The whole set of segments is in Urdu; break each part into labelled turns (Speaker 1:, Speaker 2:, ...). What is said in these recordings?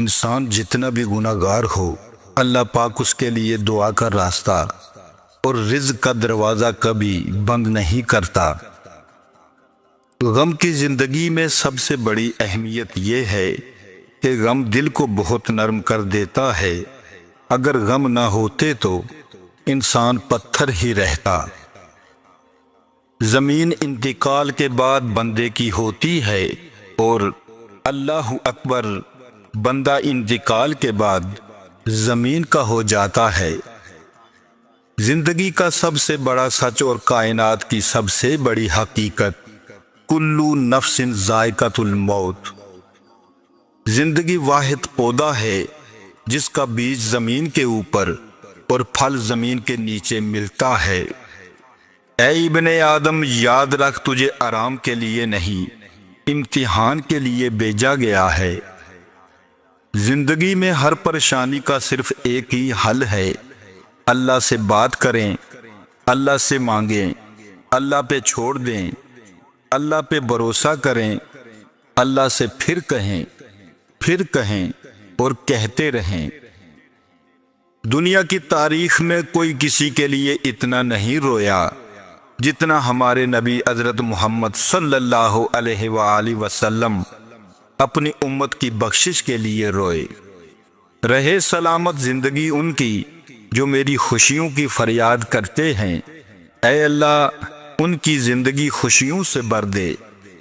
Speaker 1: انسان جتنا بھی گناہ گار ہو، اللہ پاک اس کے لیے دعا کا راستہ اور رزق کا دروازہ کبھی بند نہیں کرتا۔ غم کی زندگی میں سب سے بڑی اہمیت یہ ہے کہ غم دل کو بہت نرم کر دیتا ہے۔ اگر غم نہ ہوتے تو انسان پتھر ہی رہتا۔ زمین انتقال کے بعد بندے کی ہوتی ہے اور اللہ اکبر بندہ انتقال کے بعد زمین کا ہو جاتا ہے۔ زندگی کا سب سے بڑا سچ اور کائنات کی سب سے بڑی حقیقت، کلو نفس ذائقۃ الموت۔ زندگی واحد پودا ہے جس کا بیج زمین کے اوپر اور پھل زمین کے نیچے ملتا ہے۔ اے ابن آدم، یاد رکھ تجھے آرام کے لیے نہیں، امتحان کے لیے بھیجا گیا ہے۔ زندگی میں ہر پریشانی کا صرف ایک ہی حل ہے، اللہ سے بات کریں، اللہ سے مانگیں، اللہ پہ چھوڑ دیں، اللہ پہ بھروسہ کریں، اللہ سے پھر کہیں اور کہتے رہیں۔ دنیا کی تاریخ میں کوئی کسی کے لیے اتنا نہیں رویا جتنا ہمارے نبی حضرت محمد صلی اللہ علیہ وآلہ وسلم اپنی امت کی بخشش کے لیے روئے۔ رہے سلامت زندگی ان کی جو میری خوشیوں کی فریاد کرتے ہیں۔ اے اللہ، ان کی زندگی خوشیوں سے بھر دے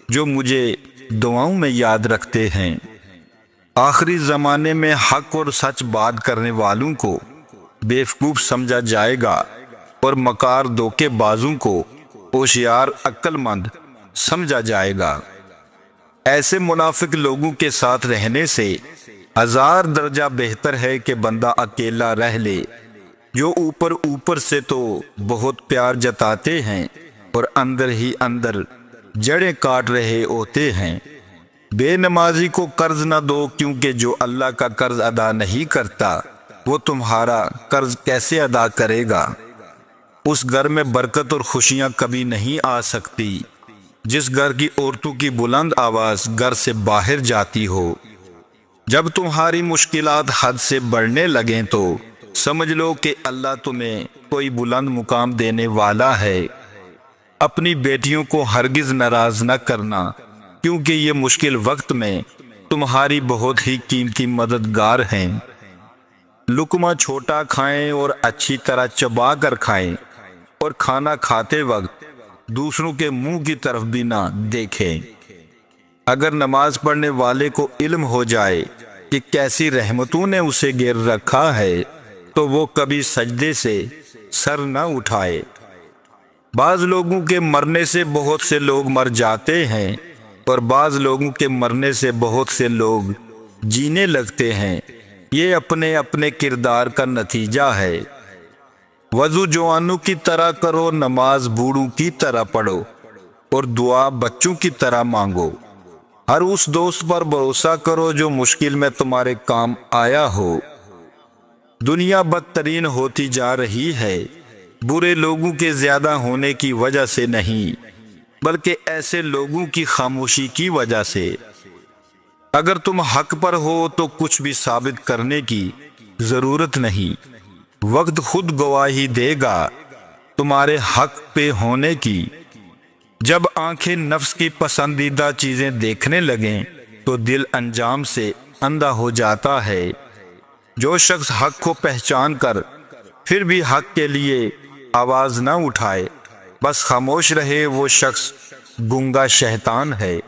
Speaker 1: جو مجھے دعاؤں میں یاد رکھتے ہیں۔ آخری زمانے میں حق اور سچ بات کرنے والوں کو بیوقوف سمجھا جائے گا اور مکار دھوکے بازوں کو ہوشیار عقل مند سمجھا جائے گا۔ ایسے منافق لوگوں کے ساتھ رہنے سے 1000 درجہ بہتر ہے کہ بندہ اکیلا رہ لے، جو اوپر سے تو بہت پیار جتاتے ہیں اور اندر ہی اندر جڑیں کاٹ رہے ہوتے ہیں۔ بے نمازی کو قرض نہ دو، کیونکہ جو اللہ کا قرض ادا نہیں کرتا وہ تمہارا قرض کیسے ادا کرے گا؟ اس گھر میں برکت اور خوشیاں کبھی نہیں آ سکتی جس گھر کی عورتوں کی بلند آواز گھر سے باہر جاتی ہو۔ جب تمہاری مشکلات حد سے بڑھنے لگیں تو سمجھ لو کہ اللہ تمہیں کوئی بلند مقام دینے والا ہے۔ اپنی بیٹیوں کو ہرگز ناراض نہ کرنا، کیونکہ یہ مشکل وقت میں تمہاری بہت ہی قیمتی مددگار ہیں۔ لقمہ چھوٹا کھائیں اور اچھی طرح چبا کر کھائیں، اور کھانا کھاتے وقت دوسروں کے منہ کی طرف بھی نہ دیکھیں۔ اگر نماز پڑھنے والے کو علم ہو جائے کہ کیسی رحمتوں نے اسے گھیر رکھا ہے تو وہ کبھی سجدے سے سر نہ اٹھائے۔ بعض لوگوں کے مرنے سے بہت سے لوگ مر جاتے ہیں اور بعض لوگوں کے مرنے سے بہت سے لوگ جینے لگتے ہیں۔ یہ اپنے اپنے کردار کا نتیجہ ہے۔ وضو جوانوں کی طرح کرو، نماز بوڑھوں کی طرح پڑھو اور دعا بچوں کی طرح مانگو۔ ہر اس دوست پر بھروسہ کرو جو مشکل میں تمہارے کام آیا ہو۔ دنیا بدترین ہوتی جا رہی ہے، برے لوگوں کے زیادہ ہونے کی وجہ سے نہیں، بلکہ ایسے لوگوں کی خاموشی کی وجہ سے۔ اگر تم حق پر ہو تو کچھ بھی ثابت کرنے کی ضرورت نہیں، وقت خود گواہی دے گا تمہارے حق پہ ہونے کی۔ جب آنکھیں نفس کی پسندیدہ چیزیں دیکھنے لگیں تو دل انجام سے اندھا ہو جاتا ہے۔ جو شخص حق کو پہچان کر پھر بھی حق کے لیے آواز نہ اٹھائے، بس خاموش رہے، وہ شخص گنگا شیطان ہے۔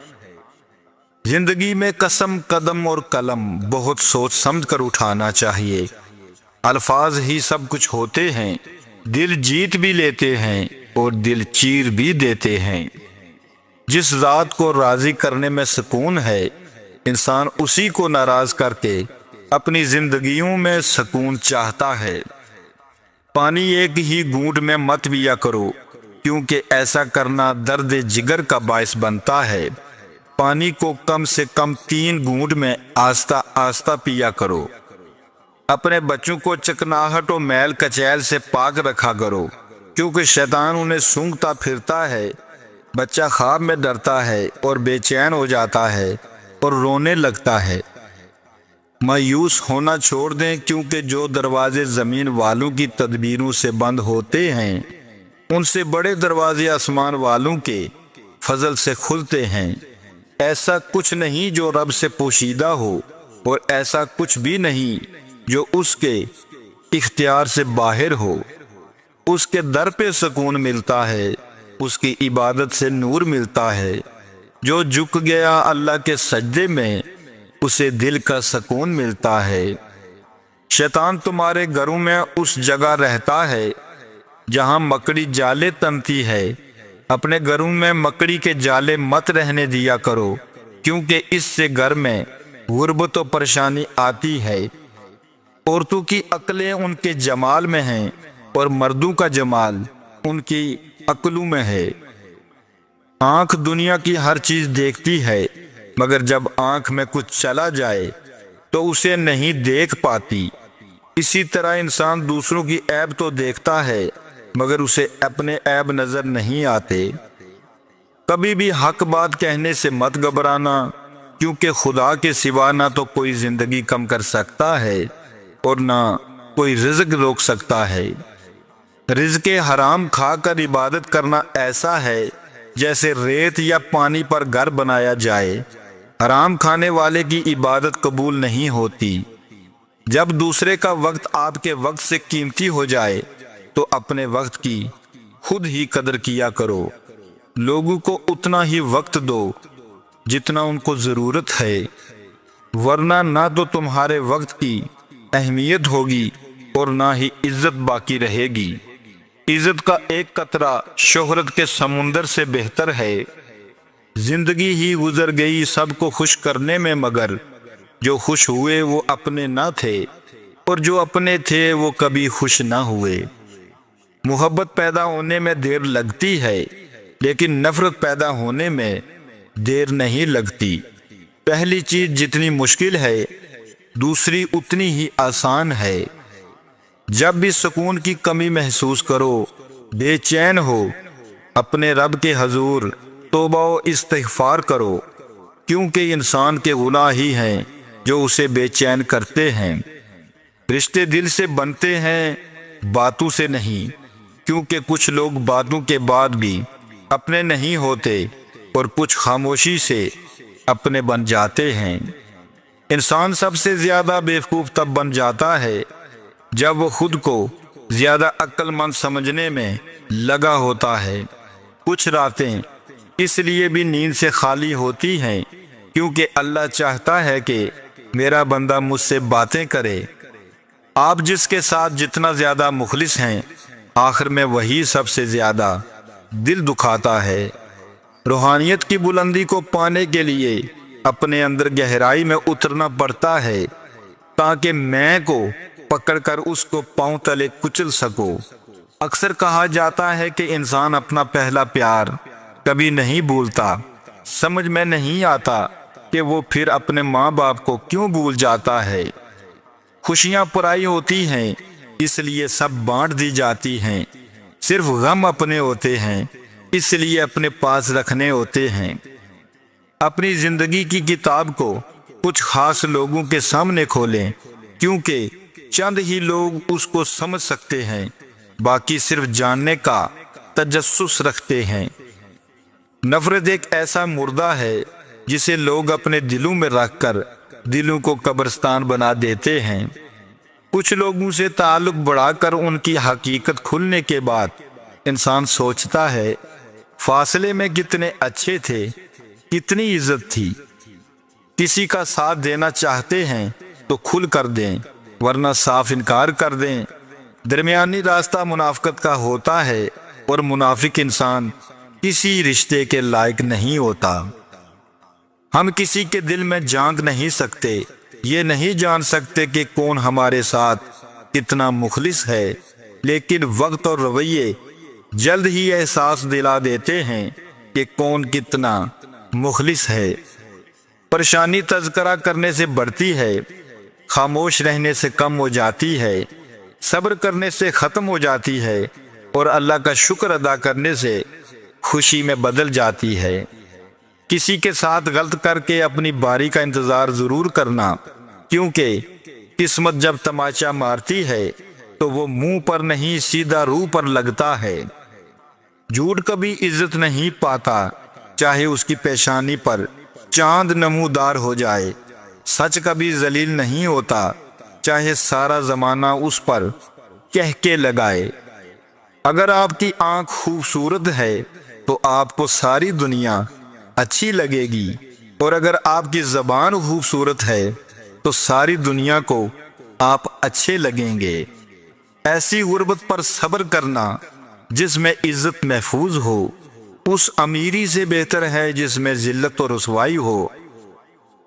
Speaker 1: زندگی میں قسم، قدم اور قلم بہت سوچ سمجھ کر اٹھانا چاہیے۔ الفاظ ہی سب کچھ ہوتے ہیں، دل جیت بھی لیتے ہیں اور دل چیر بھی دیتے ہیں۔ جس ذات کو راضی کرنے میں سکون ہے، انسان اسی کو ناراض کر کے اپنی زندگیوں میں سکون چاہتا ہے۔ پانی ایک ہی گھونٹ میں مت پیا کرو، کیونکہ ایسا کرنا درد جگر کا باعث بنتا ہے۔ پانی کو کم سے کم 3 گھونٹ میں آہستہ آہستہ پیا کرو۔ اپنے بچوں کو چکناہٹ و میل کچیل سے پاک رکھا کرو، کیونکہ شیطان انہیں سونگھتا پھرتا ہے۔ بچہ خواب میں ڈرتا ہے اور بے چین ہو جاتا ہے اور رونے لگتا ہے۔ مایوس ہونا چھوڑ دیں، کیونکہ جو دروازے زمین والوں کی تدبیروں سے بند ہوتے ہیں ان سے بڑے دروازے آسمان والوں کے فضل سے کھلتے ہیں۔ ایسا کچھ نہیں جو رب سے پوشیدہ ہو، اور ایسا کچھ بھی نہیں جو اس کے اختیار سے باہر ہو۔ اس کے در پہ سکون ملتا ہے، اس کی عبادت سے نور ملتا ہے۔ جو جھک گیا اللہ کے سجدے میں اسے دل کا سکون ملتا ہے۔ شیطان تمہارے گھروں میں اس جگہ رہتا ہے جہاں مکڑی جالے تنتی ہے۔ اپنے گھروں میں مکڑی کے جالے مت رہنے دیا کرو، کیونکہ اس سے گھر میں غربت و پریشانی آتی ہے۔ عورتوں کی عقلیں ان کے جمال میں ہیں، اور مردوں کا جمال ان کی عقلوں میں ہے۔ آنکھ دنیا کی ہر چیز دیکھتی ہے، مگر جب آنکھ میں کچھ چلا جائے تو اسے نہیں دیکھ پاتی۔ اسی طرح انسان دوسروں کی عیب تو دیکھتا ہے، مگر اسے اپنے عیب نظر نہیں آتے۔ کبھی بھی حق بات کہنے سے مت گھبرانا، کیونکہ خدا کے سوا نہ تو کوئی زندگی کم کر سکتا ہے اور نہ کوئی رزق روک سکتا ہے۔ رزق حرام کھا کر عبادت کرنا ایسا ہے جیسے ریت یا پانی پر گھر بنایا جائے۔ حرام کھانے والے کی عبادت قبول نہیں ہوتی۔ جب دوسرے کا وقت آپ کے وقت سے قیمتی ہو جائے تو اپنے وقت کی خود ہی قدر کیا کرو۔ لوگوں کو اتنا ہی وقت دو جتنا ان کو ضرورت ہے، ورنہ نہ تو تمہارے وقت کی اہمیت ہوگی اور نہ ہی عزت باقی رہے گی۔ عزت کا ایک قطرہ شہرت کے سمندر سے بہتر ہے۔ زندگی ہی گزر گئی سب کو خوش کرنے میں، مگر جو خوش ہوئے وہ اپنے نہ تھے، اور جو اپنے تھے وہ کبھی خوش نہ ہوئے۔ محبت پیدا ہونے میں دیر لگتی ہے، لیکن نفرت پیدا ہونے میں دیر نہیں لگتی۔ پہلی چیز جتنی مشکل ہے دوسری اتنی ہی آسان ہے۔ جب بھی سکون کی کمی محسوس کرو، بے چین ہو، اپنے رب کے حضور توبہ و استغفار کرو، کیونکہ انسان کے گناہ ہی ہیں جو اسے بے چین کرتے ہیں۔ رشتے دل سے بنتے ہیں، باتوں سے نہیں، کیونکہ کچھ لوگ باتوں کے بعد بھی اپنے نہیں ہوتے اور کچھ خاموشی سے اپنے بن جاتے ہیں۔ انسان سب سے زیادہ بیوقوف تب بن جاتا ہے جب وہ خود کو زیادہ عقل مند سمجھنے میں لگا ہوتا ہے۔ کچھ راتیں اس لیے بھی نیند سے خالی ہوتی ہیں کیونکہ اللہ چاہتا ہے کہ میرا بندہ مجھ سے باتیں کرے۔ آپ جس کے ساتھ جتنا زیادہ مخلص ہیں، آخر میں وہی سب سے زیادہ دل دکھاتا ہے۔ روحانیت کی بلندی کو پانے کے لیے اپنے اندر گہرائی میں اترنا پڑتا ہے، تاکہ میں کو پکڑ کر اس کو پاؤں تلے کچل سکو۔ اکثر کہا جاتا ہے کہ انسان اپنا پہلا پیار کبھی نہیں بھولتا۔ سمجھ میں نہیں آتا کہ وہ پھر اپنے ماں باپ کو کیوں بھول جاتا ہے۔ خوشیاں پرائی ہوتی ہیں، اس لیے سب بانٹ دی جاتی ہیں۔ صرف غم اپنے ہوتے ہیں، اس لیے اپنے پاس رکھنے ہوتے ہیں۔ اپنی زندگی کی کتاب کو کچھ خاص لوگوں کے سامنے کھولیں، کیونکہ چند ہی لوگ اس کو سمجھ سکتے ہیں، باقی صرف جاننے کا تجسس رکھتے ہیں۔ نفرت ایک ایسا مردہ ہے جسے لوگ اپنے دلوں میں رکھ کر دلوں کو قبرستان بنا دیتے ہیں۔ کچھ لوگوں سے تعلق بڑھا کر ان کی حقیقت کھلنے کے بعد انسان سوچتا ہے فاصلے میں کتنے اچھے تھے، کتنی عزت تھی۔ کسی کا ساتھ دینا چاہتے ہیں تو کھل کر دیں، ورنہ صاف انکار کر دیں۔ درمیانی راستہ منافقت کا ہوتا ہے، اور منافق انسان کسی رشتے کے لائق نہیں ہوتا۔ ہم کسی کے دل میں جھانک نہیں سکتے، یہ نہیں جان سکتے کہ کون ہمارے ساتھ کتنا مخلص ہے، لیکن وقت اور رویے جلد ہی احساس دلا دیتے ہیں کہ کون کتنا مخلص ہے۔ پریشانی تذکرہ کرنے سے بڑھتی ہے، خاموش رہنے سے کم ہو جاتی ہے، صبر کرنے سے ختم ہو جاتی ہے، اور اللہ کا شکر ادا کرنے سے خوشی میں بدل جاتی ہے۔ کسی کے ساتھ غلط کر کے اپنی باری کا انتظار ضرور کرنا، کیونکہ قسمت جب تماچا مارتی ہے تو وہ منہ پر نہیں سیدھا روح پر لگتا ہے۔ جھوٹ کبھی عزت نہیں پاتا، چاہے اس کی پیشانی پر چاند نمودار ہو جائے۔ سچ کبھی ذلیل نہیں ہوتا، چاہے سارا زمانہ اس پر کہہ کے لگائے۔ اگر آپ کی آنکھ خوبصورت ہے تو آپ کو ساری دنیا اچھی لگے گی، اور اگر آپ کی زبان خوبصورت ہے تو ساری دنیا کو آپ اچھے لگیں گے۔ ایسی غربت پر صبر کرنا جس میں عزت محفوظ ہو، اس امیری سے بہتر ہے جس میں ذلت و رسوائی ہو۔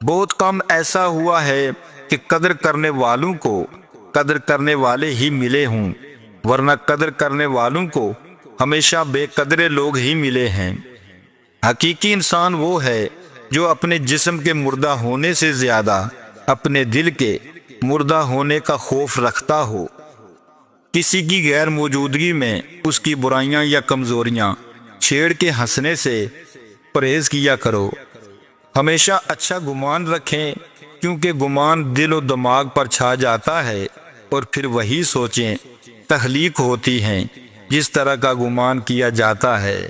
Speaker 1: بہت کم ایسا ہوا ہے کہ قدر کرنے والوں کو قدر کرنے والے ہی ملے ہوں، ورنہ قدر کرنے والوں کو ہمیشہ بے قدرے لوگ ہی ملے ہیں۔ حقیقی انسان وہ ہے جو اپنے جسم کے مردہ ہونے سے زیادہ اپنے دل کے مردہ ہونے کا خوف رکھتا ہو۔ کسی کی غیر موجودگی میں اس کی برائیاں یا کمزوریاں چھیڑ کے ہنسنے سے پرہیز کیا کرو۔ ہمیشہ اچھا گمان رکھیں، کیونکہ گمان دل و دماغ پر چھا جاتا ہے اور پھر وہی سوچیں تخلیق ہوتی ہیں جس طرح کا گمان کیا جاتا ہے۔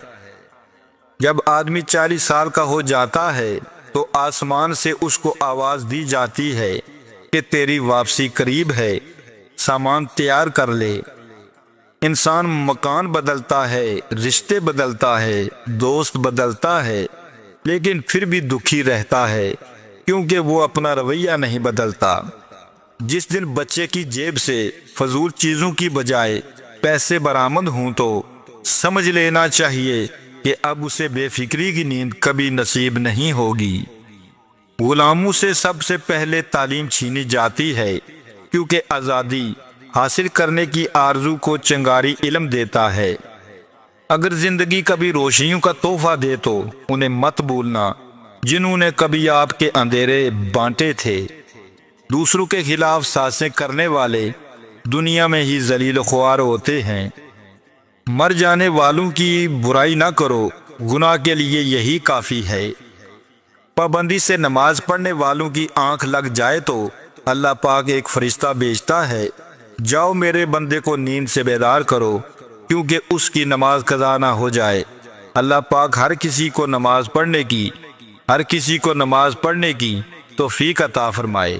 Speaker 1: جب آدمی 40 سال کا ہو جاتا ہے تو آسمان سے اس کو آواز دی جاتی ہے کہ تیری واپسی قریب ہے، سامان تیار کر لے۔ انسان مکان بدلتا ہے، رشتے بدلتا ہے، دوست بدلتا ہے، لیکن پھر بھی دکھی رہتا ہے کیونکہ وہ اپنا رویہ نہیں بدلتا۔ جس دن بچے کی جیب سے فضول چیزوں کی بجائے پیسے برآمد ہوں تو سمجھ لینا چاہیے کہ اب اسے بے فکری کی نیند کبھی نصیب نہیں ہوگی۔ غلاموں سے سب سے پہلے تعلیم چھینی جاتی ہے، کیونکہ آزادی حاصل کرنے کی آرزو کو چنگاری علم دیتا ہے۔ اگر زندگی کبھی روشنیوں کا تحفہ دے تو انہیں مت بھولنا جنہوں نے کبھی آپ کے اندھیرے بانٹے تھے۔ دوسروں کے خلاف سازشیں کرنے والے دنیا میں ہی ذلیل و خوار ہوتے ہیں۔ مر جانے والوں کی برائی نہ کرو، گناہ کے لیے یہی کافی ہے۔ پابندی سے نماز پڑھنے والوں کی آنکھ لگ جائے تو اللہ پاک ایک فرشتہ بھیجتا ہے، جاؤ میرے بندے کو نیند سے بیدار کرو، کیونکہ اس کی نماز قضا نہ ہو جائے۔ اللہ پاک ہر کسی کو نماز پڑھنے کی توفیق عطا فرمائے۔